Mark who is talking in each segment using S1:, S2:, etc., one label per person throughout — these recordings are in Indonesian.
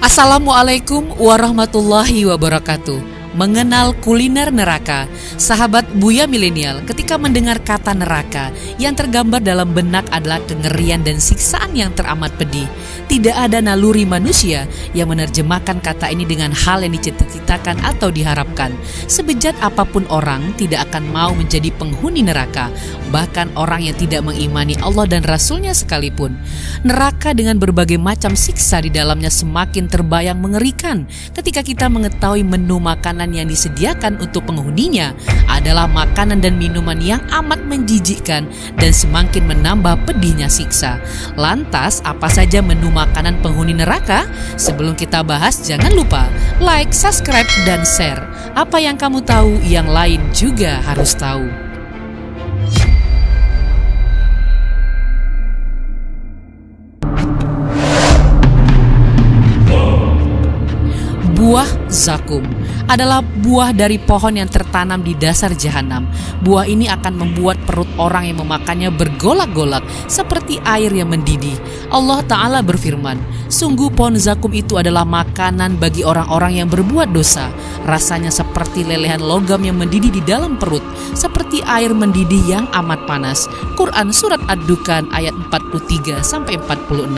S1: Assalamualaikum warahmatullahi wabarakatuh. Mengenal kuliner neraka, sahabat Buya Milenial ketika mendengar kata neraka yang tergambar dalam benak adalah kengerian dan siksaan yang teramat pedih. Tidak ada naluri manusia yang menerjemahkan kata ini dengan hal yang dicita-citakan atau diharapkan. Sebejat apapun orang tidak akan mau menjadi penghuni neraka, bahkan orang yang tidak mengimani Allah dan Rasulnya sekalipun. Neraka dengan berbagai macam siksa di dalamnya semakin terbayang mengerikan ketika kita mengetahui menu makanan yang disediakan untuk penghuninya adalah makanan dan minuman yang amat menjijikkan dan semakin menambah pedihnya siksa. Lantas, apa saja menu makanan penghuni neraka? Sebelum kita bahas, jangan lupa like, subscribe, dan share. Apa yang kamu tahu, yang lain juga harus tahu. Buah zakum adalah buah dari pohon yang tertanam di dasar jahanam. Buah ini akan membuat perut orang yang memakannya bergolak-golak seperti air yang mendidih. Allah Ta'ala berfirman, sungguh pohon zakum itu adalah makanan bagi orang-orang yang berbuat dosa. Rasanya seperti lelehan logam yang mendidih di dalam perut, seperti air mendidih yang amat panas. Quran Surat Ad-Dukhan ayat 43-46.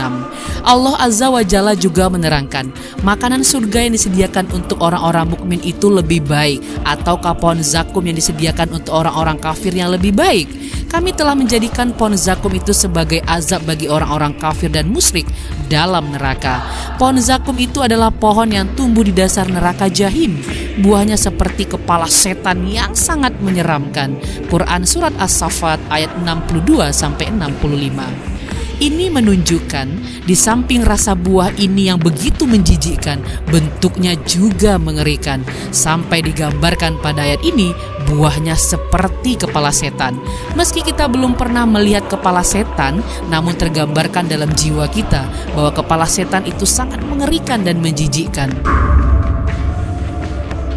S1: Allah Azza wa Jalla juga menerangkan, makanan surga yang disediakan untuk orang-orang mukmin itu lebih baik, ataukah pohon zakum yang disediakan untuk orang-orang kafir yang lebih baik? Kami telah menjadikan pohon zakum itu sebagai azab bagi orang-orang kafir dan musyrik dalam neraka. Pohon zakum itu adalah pohon yang tumbuh di dasar neraka jahim. Buahnya seperti kepala setan yang sangat menyeramkan. Quran Surat As-Saffat ayat 62-65. Ini menunjukkan di samping rasa buah ini yang begitu menjijikkan, bentuknya juga mengerikan. Sampai digambarkan pada ayat ini, buahnya seperti kepala setan. Meski kita belum pernah melihat kepala setan, namun tergambarkan dalam jiwa kita bahwa kepala setan itu sangat mengerikan dan menjijikkan.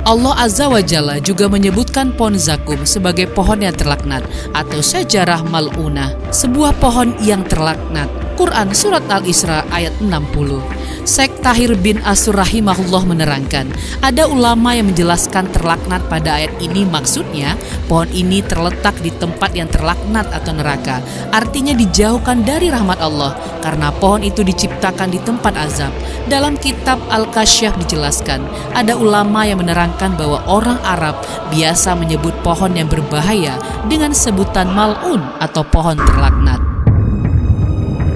S1: Allah Azza wa Jalla juga menyebutkan pohon zakum sebagai pohon yang terlaknat atau syajarah mal'unah, sebuah pohon yang terlaknat. Quran Surat Al-Isra ayat 60. Syekh Tahir bin Ashur rahimahullah menerangkan, ada ulama yang menjelaskan terlaknat pada ayat ini maksudnya pohon ini terletak di tempat yang terlaknat atau neraka. Artinya dijauhkan dari rahmat Allah karena pohon itu diciptakan di tempat azab. Dalam kitab Al-Kasyaf dijelaskan, ada ulama yang menerangkan bahwa orang Arab biasa menyebut pohon yang berbahaya dengan sebutan mal'un atau pohon terlaknat.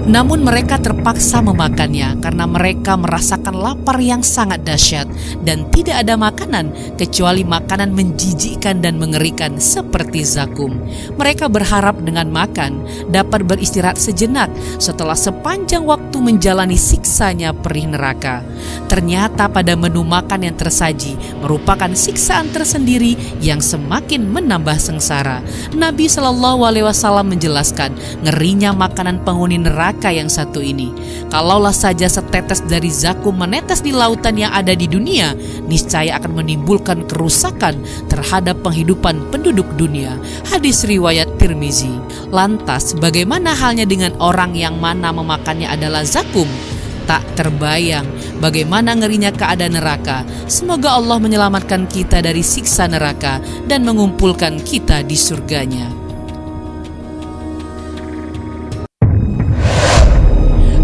S1: Namun mereka terpaksa memakannya karena mereka merasakan lapar yang sangat dahsyat dan tidak ada makanan kecuali makanan menjijikkan dan mengerikan seperti zakum. Mereka berharap dengan makan dapat beristirahat sejenak setelah sepanjang waktu menjalani siksanya perih neraka. Ternyata pada menu makan yang tersaji merupakan siksaan tersendiri yang semakin menambah sengsara. Nabi SAW menjelaskan ngerinya makanan penghuni neraka yang satu ini. Kalaulah saja setetes dari zakum menetes di lautan yang ada di dunia, niscaya akan menimbulkan kerusakan terhadap penghidupan penduduk dunia. Hadis riwayat Tirmizi. Lantas bagaimana halnya dengan orang yang mana memakannya adalah zakum? Tak terbayang bagaimana ngerinya keadaan neraka. Semoga Allah menyelamatkan kita dari siksa neraka dan mengumpulkan kita di surganya.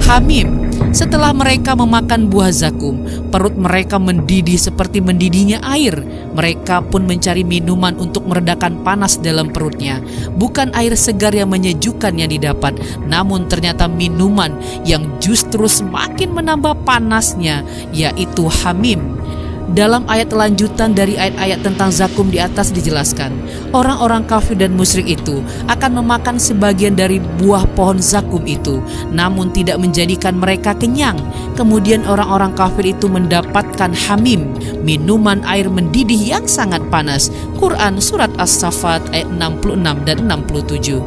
S1: Hamim. Setelah mereka memakan buah zakum, perut mereka mendidih seperti mendidihnya air. Mereka pun mencari minuman untuk meredakan panas dalam perutnya. Bukan air segar yang menyejukkan yang didapat, namun ternyata minuman yang justru semakin menambah panasnya, yaitu hamim. Dalam ayat lanjutan dari ayat-ayat tentang zakum di atas dijelaskan, orang-orang kafir dan musyrik itu akan memakan sebagian dari buah pohon zakum itu, namun tidak menjadikan mereka kenyang. Kemudian orang-orang kafir itu mendapatkan hamim, minuman air mendidih yang sangat panas. Quran Surat As-Saffat ayat 66 dan 67.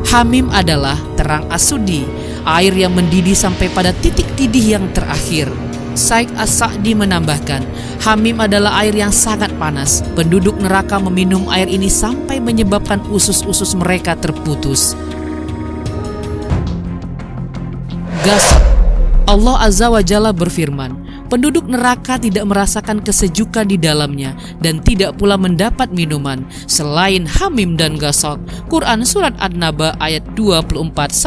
S1: Hamim adalah terang asudi, air yang mendidih sampai pada titik didih yang terakhir. Syekh As-Sa'di menambahkan, hamim adalah air yang sangat panas. Penduduk neraka meminum air ini sampai menyebabkan usus-usus mereka terputus. Gasap. Allah Azza wa Jalla berfirman, penduduk neraka tidak merasakan kesejukan di dalamnya dan tidak pula mendapat minuman selain hamim dan gasaq. Quran Surat An-Naba ayat 24-25.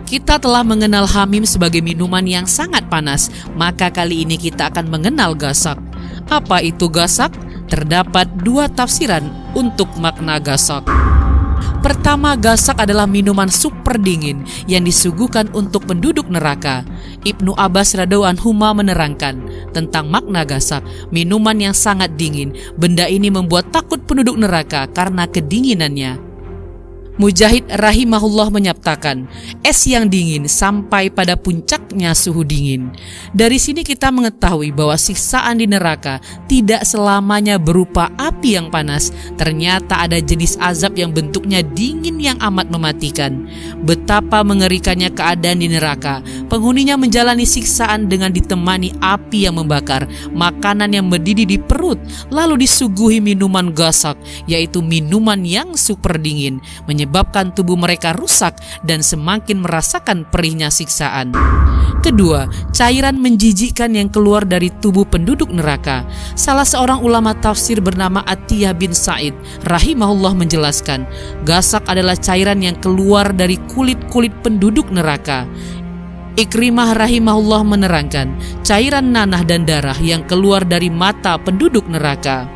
S1: Kita telah mengenal hamim sebagai minuman yang sangat panas, maka kali ini kita akan mengenal gasaq. Apa itu gasaq? Terdapat dua tafsiran untuk makna gasaq. Pertama, gasaq adalah minuman super dingin yang disuguhkan untuk penduduk neraka. Ibnu Abbas radhiyallahu anhu menerangkan tentang makna gasaq, minuman yang sangat dingin. Benda ini membuat takut penduduk neraka karena kedinginannya. Mujahid rahimahullah menyatakan, es yang dingin sampai pada puncaknya suhu dingin. Dari sini kita mengetahui bahwa siksaan di neraka tidak selamanya berupa api yang panas. Ternyata ada jenis azab yang bentuknya dingin yang amat mematikan. Betapa mengerikannya keadaan di neraka. Penghuninya menjalani siksaan dengan ditemani api yang membakar, makanan yang mendidih di perut, lalu disuguhi minuman gasaq, yaitu minuman yang super dingin, menyebabkan tubuh mereka rusak dan semakin merasakan perihnya siksaan. Kedua, cairan menjijikkan yang keluar dari tubuh penduduk neraka. Salah seorang ulama tafsir bernama Atiyah bin Sa'id rahimahullah menjelaskan, gasaq adalah cairan yang keluar dari kulit-kulit penduduk neraka. Ikrimah rahimahullah menerangkan, cairan nanah dan darah yang keluar dari mata penduduk neraka.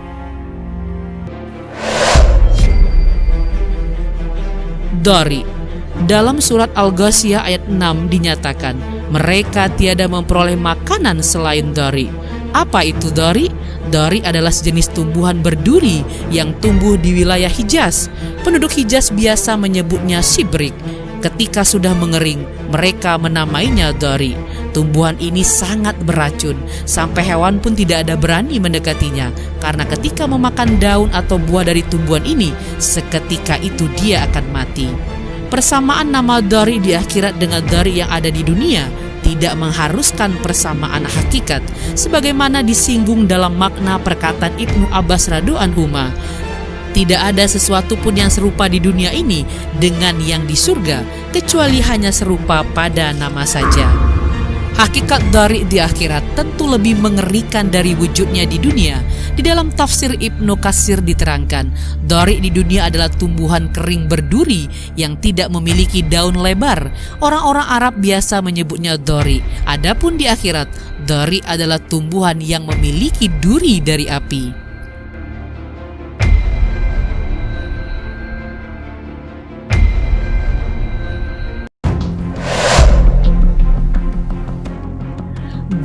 S1: Dari dalam surat Al-Ghasyiyah ayat 6 dinyatakan, mereka tiada memperoleh makanan selain dari. Apa itu dari? Dari adalah sejenis tumbuhan berduri yang tumbuh di wilayah Hijaz. Penduduk Hijaz biasa menyebutnya sibrik. Ketika sudah mengering, mereka menamainya dari. Tumbuhan ini sangat beracun, sampai hewan pun tidak ada berani mendekatinya, karena ketika memakan daun atau buah dari tumbuhan ini, seketika itu dia akan mati. Persamaan nama dari di akhirat dengan dari yang ada di dunia tidak mengharuskan persamaan hakikat, sebagaimana disinggung dalam makna perkataan Ibnu Abbas radhiyallahu anhu. Tidak ada sesuatu pun yang serupa di dunia ini dengan yang di surga, kecuali hanya serupa pada nama saja. Hakikat dari di akhirat tentu lebih mengerikan dari wujudnya di dunia. Di dalam tafsir Ibnu Katsir diterangkan, dari di dunia adalah tumbuhan kering berduri yang tidak memiliki daun lebar. Orang-orang Arab biasa menyebutnya dari. Adapun di akhirat, dari adalah tumbuhan yang memiliki duri dari api.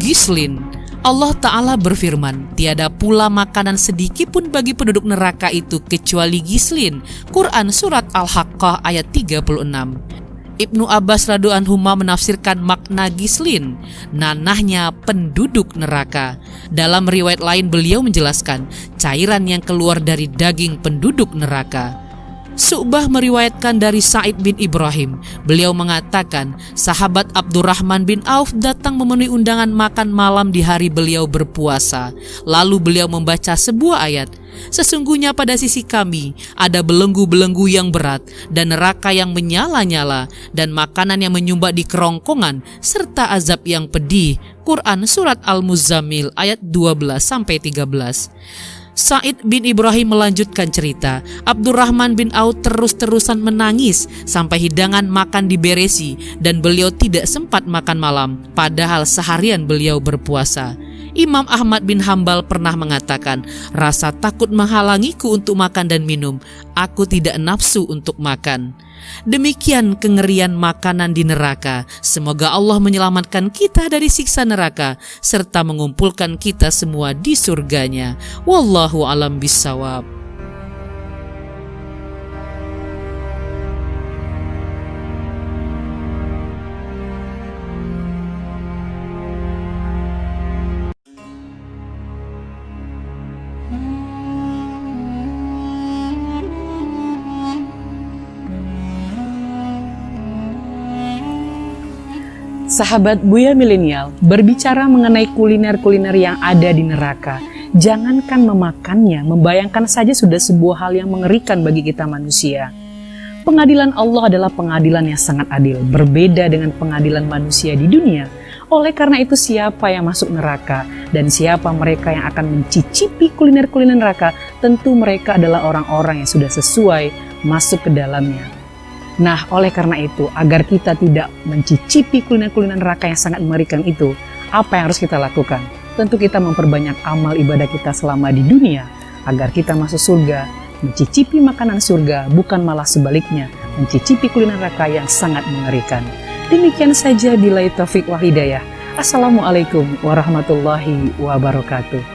S1: Gislin. Allah Ta'ala berfirman, tiada pula makanan sedikit pun bagi penduduk neraka itu kecuali gislin. Quran Surat Al-Haqqah ayat 36. Ibnu Abbas radhiyallahu anhu menafsirkan makna gislin, nanahnya penduduk neraka. Dalam riwayat lain beliau menjelaskan, cairan yang keluar dari daging penduduk neraka. Su'bah meriwayatkan dari Sa'id bin Ibrahim. Beliau mengatakan, sahabat Abdurrahman bin Auf datang memenuhi undangan makan malam di hari beliau berpuasa. Lalu beliau membaca sebuah ayat, sesungguhnya pada sisi kami ada belenggu-belenggu yang berat dan neraka yang menyala-nyala dan makanan yang menyumbat di kerongkongan serta azab yang pedih. Quran Surat Al-Muzammil ayat 12-13. Sa'id bin Ibrahim melanjutkan cerita, Abdurrahman bin Auf terus-terusan menangis sampai hidangan makan diberesi dan beliau tidak sempat makan malam, padahal seharian beliau berpuasa. Imam Ahmad bin Hambal pernah mengatakan, rasa takut menghalangiku untuk makan dan minum, aku tidak nafsu untuk makan. Demikian kengerian makanan di neraka. Semoga Allah menyelamatkan kita dari siksa neraka serta mengumpulkan kita semua di surganya. Wallahu a'lam bishawab.
S2: Sahabat Buya Milenial, berbicara mengenai kuliner-kuliner yang ada di neraka, jangankan memakannya, membayangkan saja sudah sebuah hal yang mengerikan bagi kita manusia. Pengadilan Allah adalah pengadilan yang sangat adil, berbeda dengan pengadilan manusia di dunia. Oleh karena itu, siapa yang masuk neraka dan siapa mereka yang akan mencicipi kuliner-kuliner neraka, tentu mereka adalah orang-orang yang sudah sesuai masuk ke dalamnya. Nah, oleh karena itu, agar kita tidak mencicipi kuliner-kuliner neraka yang sangat mengerikan itu, apa yang harus kita lakukan? Tentu kita memperbanyak amal ibadah kita selama di dunia, agar kita masuk surga, mencicipi makanan surga, bukan malah sebaliknya, mencicipi kuliner neraka yang sangat mengerikan. Demikian saja, billahi taufik wal hidayah. Assalamualaikum warahmatullahi wabarakatuh.